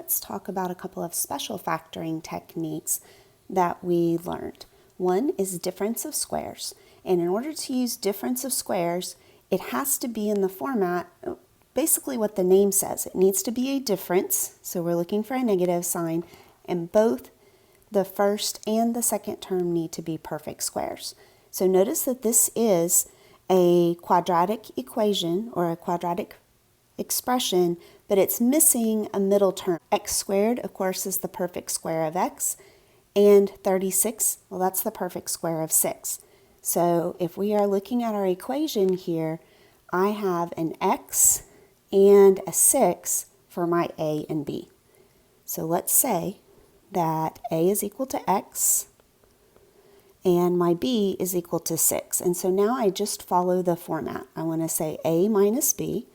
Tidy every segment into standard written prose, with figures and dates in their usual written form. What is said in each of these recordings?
let's talk about a couple of special factoring techniques that we learned. One is difference of squares. And in order to use difference of squares, it has to be in the format, basically what the name says. It needs to be a difference, so we're looking for a negative sign, and both the first and the second term need to be perfect squares. So notice that this is a quadratic equation or a quadratic expression, but it's missing a middle term. X squared, of course, is the perfect square of x, and 36, well, that's the perfect square of 6. So if we are looking at our equation here, I have an x and a 6 for my a and b. So let's say that a is equal to x and my b is equal to 6. And so now I just follow the format. I want to say a minus b,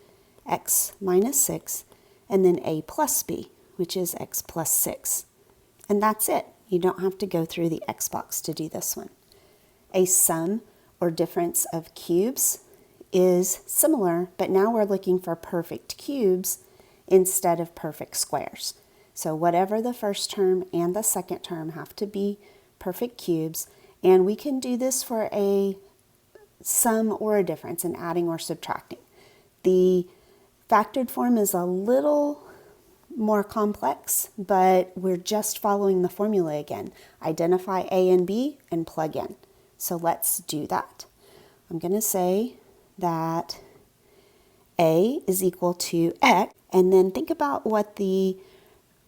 x minus 6, and then a plus b, which is x plus 6. And that's it. You don't have to go through the X box to do this one. A sum or difference of cubes is similar, but now we're looking for perfect cubes instead of perfect squares. So whatever the first term and the second term have to be perfect cubes, and we can do this for a sum or a difference in adding or subtracting. The factored form is a little more complex, but we're just following the formula again. Identify A and B and plug in. So let's do that. I'm going to say that A is equal to X, and then think about what the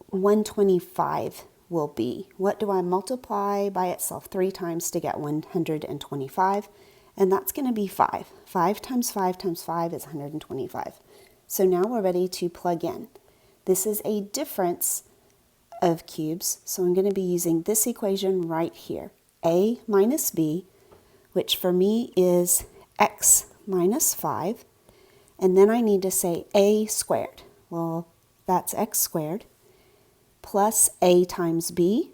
125 will be. What do I multiply by itself 3 times to get 125? And that's going to be 5. 5 times 5 times 5 is 125. So now we're ready to plug in. This is a difference of cubes, so I'm going to be using this equation right here. A minus b, which for me is x minus 5, and then I need to say a squared. Well, that's x squared, plus a times b,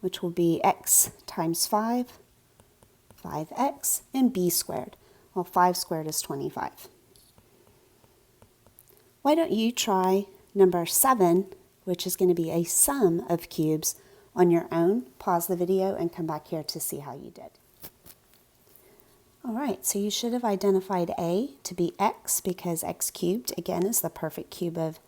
which will be x times 5, 5x, and b squared. Well, 5 squared is 25. Why don't you try number 7, which is going to be a sum of cubes, on your own. Pause the video and come back here to see how you did. All right, so you should have identified A to be x because x cubed, again, is the perfect cube of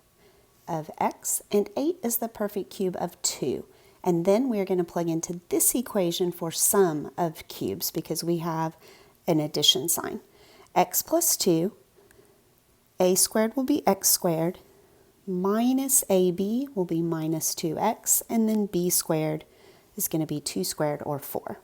x, and 8 is the perfect cube of 2. And then we're going to plug into this equation for sum of cubes because we have an addition sign. X plus 2, a squared will be x squared, minus ab will be minus 2x, and then b squared is going to be 2 squared or 4.